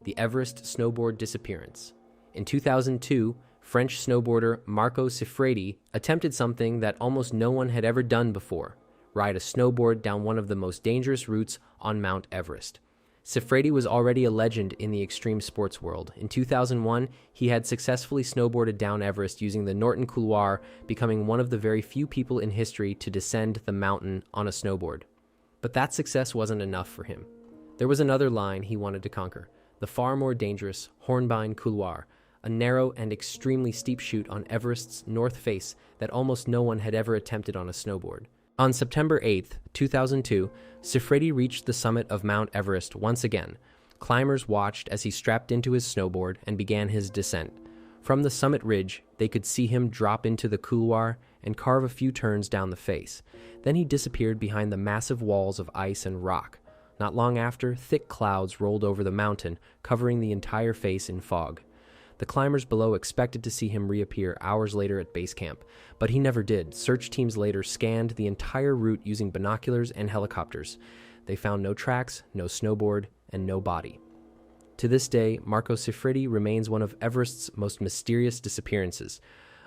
the Everest snowboard disappearance. In 2002, French snowboarder Marco Siffredi attempted something that almost no one had ever done before: ride a snowboard down one of the most dangerous routes on Mount Everest. Siffredi was already a legend in the extreme sports world. In 2001, he had successfully snowboarded down Everest using the Norton Couloir, becoming one of the very few people in history to descend the mountain on a snowboard. But that success wasn't enough for him. There was another line he wanted to conquer: the far more dangerous Hornbein Couloir, a narrow and extremely steep chute on Everest's north face that almost no one had ever attempted on a snowboard. On September 8, 2002, Siffredi reached the summit of Mount Everest once again. Climbers watched as he strapped into his snowboard and began his descent. From the summit ridge, they could see him drop into the couloir and carve a few turns down the face. Then he disappeared behind the massive walls of ice and rock. Not long after, thick clouds rolled over the mountain, covering the entire face in fog. The climbers below expected to see him reappear hours later at base camp, but he never did. Search teams later scanned the entire route using binoculars and helicopters. They found no tracks, no snowboard, and no body. To this day, Marco Siffredi remains one of Everest's most mysterious disappearances,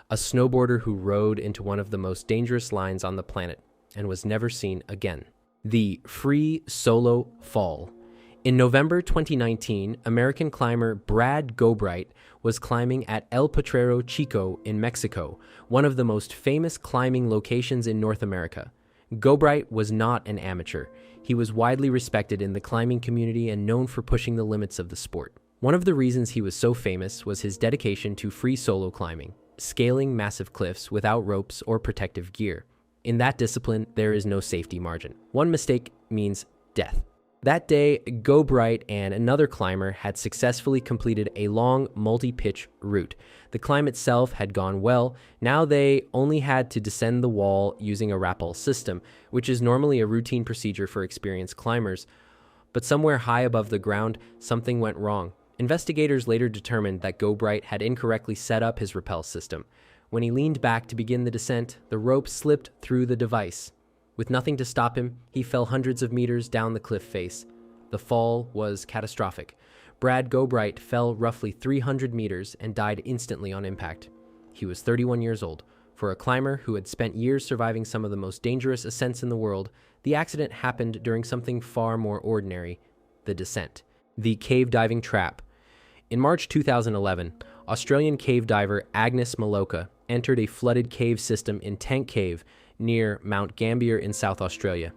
a snowboarder who rode into one of the most dangerous lines on the planet and was never seen again. The free solo fall. In November 2019, American climber Brad Gobright was climbing at El Potrero Chico in Mexico, one of the most famous climbing locations in North America. Gobright was not an amateur. He was widely respected in the climbing community and known for pushing the limits of the sport. One of the reasons he was so famous was his dedication to free solo climbing, scaling massive cliffs without ropes or protective gear. In that discipline, there is no safety margin. One mistake means death. That day, Gobright and another climber had successfully completed a long, multi-pitch route. The climb itself had gone well. Now they only had to descend the wall using a rappel system, which is normally a routine procedure for experienced climbers. But somewhere high above the ground, something went wrong. Investigators later determined that Gobright had incorrectly set up his rappel system. When he leaned back to begin the descent, the rope slipped through the device. With nothing to stop him, he fell hundreds of meters down the cliff face. The fall was catastrophic. Brad Gobright fell roughly 300 meters and died instantly on impact. He was 31 years old. For a climber who had spent years surviving some of the most dangerous ascents in the world, the accident happened during something far more ordinary: the descent. The cave diving trap. In March 2011, Australian cave diver Agnes Milowka entered a flooded cave system in Tank Cave near Mount Gambier in South Australia.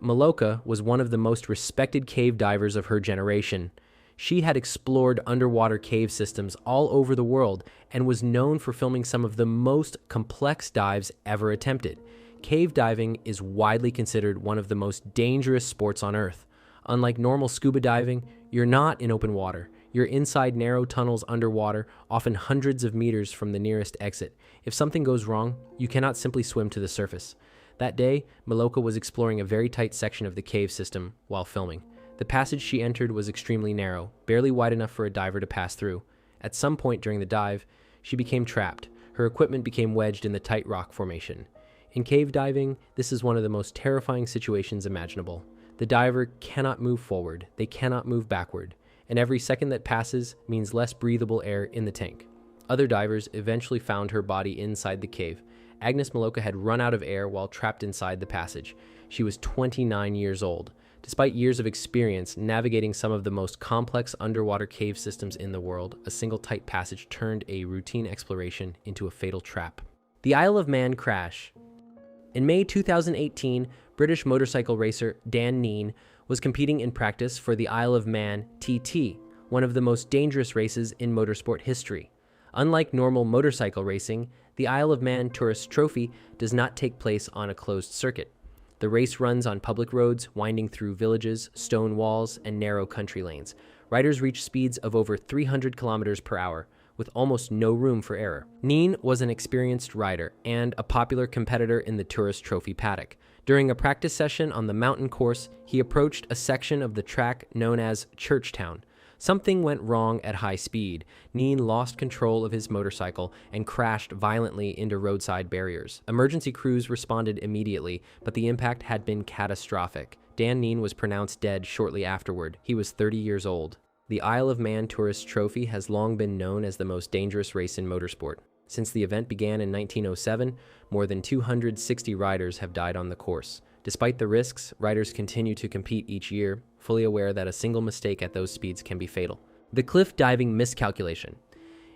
Milowka was one of the most respected cave divers of her generation. She had explored underwater cave systems all over the world and was known for filming some of the most complex dives ever attempted. Cave diving is widely considered one of the most dangerous sports on Earth. Unlike normal scuba diving, you're not in open water. You're inside narrow tunnels underwater, often hundreds of meters from the nearest exit. If something goes wrong, you cannot simply swim to the surface. That day, Milowka was exploring a very tight section of the cave system while filming. The passage she entered was extremely narrow, barely wide enough for a diver to pass through. At some point during the dive, she became trapped. Her equipment became wedged in the tight rock formation. In cave diving, this is one of the most terrifying situations imaginable. The diver cannot move forward, they cannot move backward, and every second that passes means less breathable air in the tank. Other divers eventually found her body inside the cave. Agnes Milowka had run out of air while trapped inside the passage. She was 29 years old. Despite years of experience navigating some of the most complex underwater cave systems in the world, a single tight passage turned a routine exploration into a fatal trap. The Isle of Man crash. In May 2018, British motorcycle racer Dan Kneen was competing in practice for the Isle of Man TT, one of the most dangerous races in motorsport history. Unlike normal motorcycle racing, the Isle of Man Tourist Trophy does not take place on a closed circuit. The race runs on public roads, winding through villages, stone walls, and narrow country lanes. Riders reach speeds of over 300 kilometers per hour, with almost no room for error. Kneen was an experienced rider and a popular competitor in the Tourist Trophy paddock. During a practice session on the mountain course, he approached a section of the track known as Churchtown. Something went wrong at high speed. Kneen lost control of his motorcycle and crashed violently into roadside barriers. Emergency crews responded immediately, but the impact had been catastrophic. Dan Kneen was pronounced dead shortly afterward. He was 30 years old. The Isle of Man Tourist Trophy has long been known as the most dangerous race in motorsport. Since the event began in 1907, more than 260 riders have died on the course. Despite the risks, riders continue to compete each year, fully aware that a single mistake at those speeds can be fatal. The cliff diving miscalculation.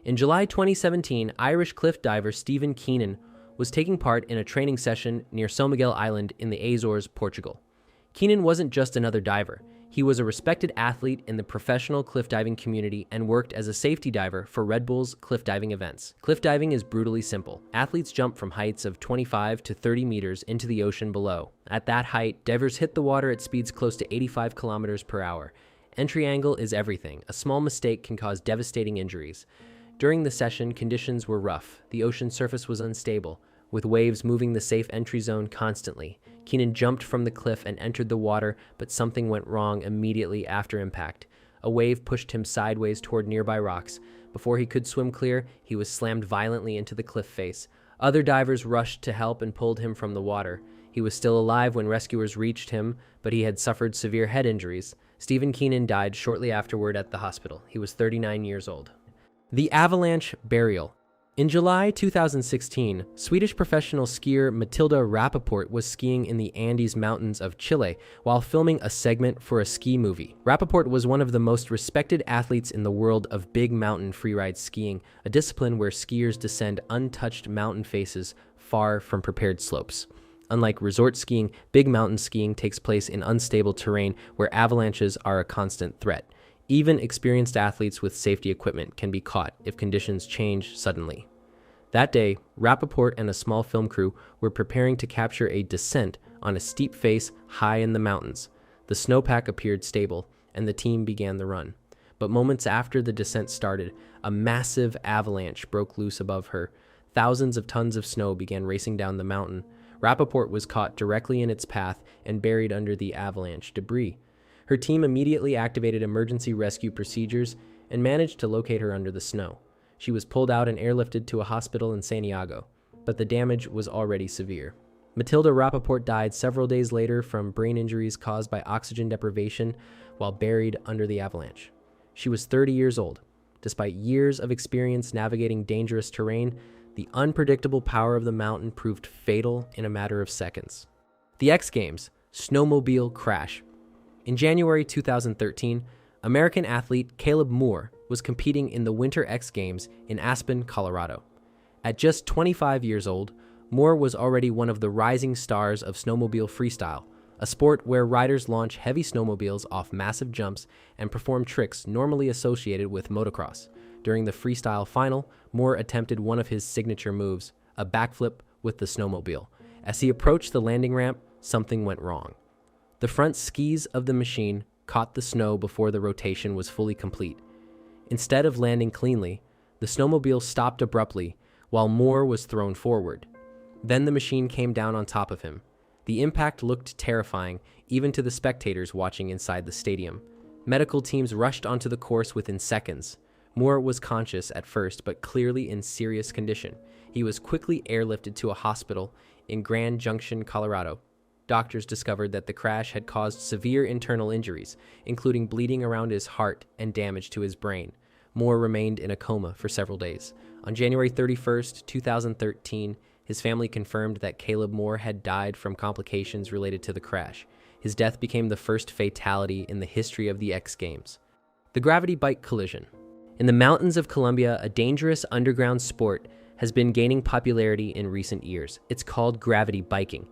In July 2017, Irish cliff diver Stephen Keenan was taking part in a training session near São Miguel Island in the Azores, Portugal. Keenan wasn't just another diver. He was a respected athlete in the professional cliff diving community and worked as a safety diver for Red Bull's cliff diving events. Cliff diving is brutally simple. Athletes jump from heights of 25 to 30 meters into the ocean below. At that height, divers hit the water at speeds close to 85 kilometers per hour. Entry angle is everything. A small mistake can cause devastating injuries. During the session, conditions were rough. The ocean surface was unstable, with waves moving the safe entry zone constantly. Keenan jumped from the cliff and entered the water, but something went wrong immediately after impact. A wave pushed him sideways toward nearby rocks. Before he could swim clear, he was slammed violently into the cliff face. Other divers rushed to help and pulled him from the water. He was still alive when rescuers reached him, but he had suffered severe head injuries. Stephen Keenan died shortly afterward at the hospital. He was 39 years old. The Avalanche Burial. In July 2016, Swedish professional skier Matilda Rapaport was skiing in the Andes Mountains of Chile while filming a segment for a ski movie. Rapaport was one of the most respected athletes in the world of big mountain freeride skiing, a discipline where skiers descend untouched mountain faces far from prepared slopes. Unlike resort skiing, big mountain skiing takes place in unstable terrain where avalanches are a constant threat. Even experienced athletes with safety equipment can be caught if conditions change suddenly. That day, Rapaport and a small film crew were preparing to capture a descent on a steep face high in the mountains. The snowpack appeared stable, and the team began the run. But moments after the descent started, a massive avalanche broke loose above her. Thousands of tons of snow began racing down the mountain. Rapaport was caught directly in its path and buried under the avalanche debris. Her team immediately activated emergency rescue procedures and managed to locate her under the snow. She was pulled out and airlifted to a hospital in Santiago, but the damage was already severe. Matilda Rapaport died several days later from brain injuries caused by oxygen deprivation while buried under the avalanche. She was 30 years old. Despite years of experience navigating dangerous terrain, the unpredictable power of the mountain proved fatal in a matter of seconds. The X Games, Snowmobile Crash. In January 2013, American athlete Caleb Moore was competing in the Winter X Games in Aspen, Colorado. At just 25 years old, Moore was already one of the rising stars of snowmobile freestyle, a sport where riders launch heavy snowmobiles off massive jumps and perform tricks normally associated with motocross. During the freestyle final, Moore attempted one of his signature moves, a backflip with the snowmobile. As he approached the landing ramp, something went wrong. The front skis of the machine caught the snow before the rotation was fully complete. Instead of landing cleanly, the snowmobile stopped abruptly while Moore was thrown forward. Then the machine came down on top of him. The impact looked terrifying, even to the spectators watching inside the stadium. Medical teams rushed onto the course within seconds. Moore was conscious at first, but clearly in serious condition. He was quickly airlifted to a hospital in Grand Junction, Colorado. Doctors discovered that the crash had caused severe internal injuries, including bleeding around his heart and damage to his brain. Moore remained in a coma for several days. On January 31st, 2013, his family confirmed that Caleb Moore had died from complications related to the crash. His death became the first fatality in the history of the X Games. The gravity bike collision. In the mountains of Colombia, a dangerous underground sport has been gaining popularity in recent years. It's called gravity biking.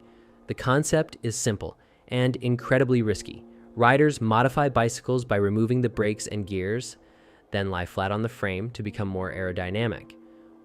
The concept is simple and incredibly risky. Riders modify bicycles by removing the brakes and gears, then lie flat on the frame to become more aerodynamic.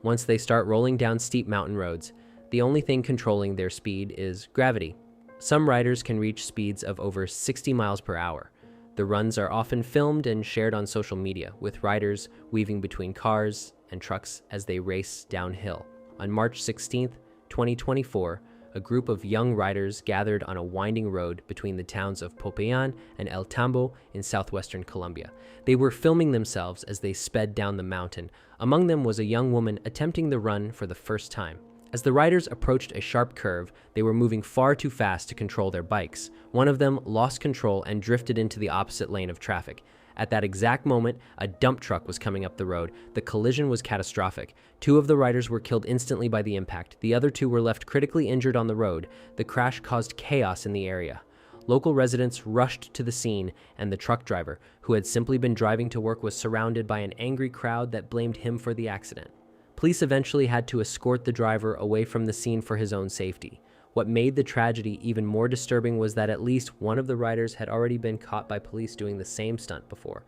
Once they start rolling down steep mountain roads, the only thing controlling their speed is gravity. Some riders can reach speeds of over 60 miles per hour. The runs are often filmed and shared on social media, with riders weaving between cars and trucks as they race downhill. On March 16, 2024, a group of young riders gathered on a winding road between the towns of Popayan and El Tambo in southwestern Colombia. They were filming themselves as they sped down the mountain. Among them was a young woman attempting the run for the first time. As the riders approached a sharp curve, they were moving far too fast to control their bikes. One of them lost control and drifted into the opposite lane of traffic. At that exact moment, a dump truck was coming up the road. The collision was catastrophic. 2 of the riders were killed instantly by the impact. The other 2 were left critically injured on the road. The crash caused chaos in the area. Local residents rushed to the scene, and the truck driver, who had simply been driving to work, was surrounded by an angry crowd that blamed him for the accident. Police eventually had to escort the driver away from the scene for his own safety. What made the tragedy even more disturbing was that at least one of the riders had already been caught by police doing the same stunt before.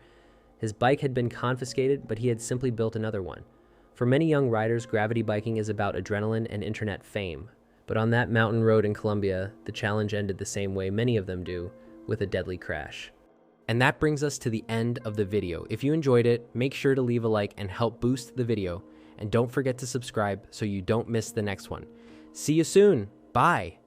His bike had been confiscated, but he had simply built another one. For many young riders, gravity biking is about adrenaline and internet fame. But on that mountain road in Colombia, the challenge ended the same way many of them do, with a deadly crash. And that brings us to the end of the video. If you enjoyed it, make sure to leave a like and help boost the video. And don't forget to subscribe so you don't miss the next one. See you soon. Bye.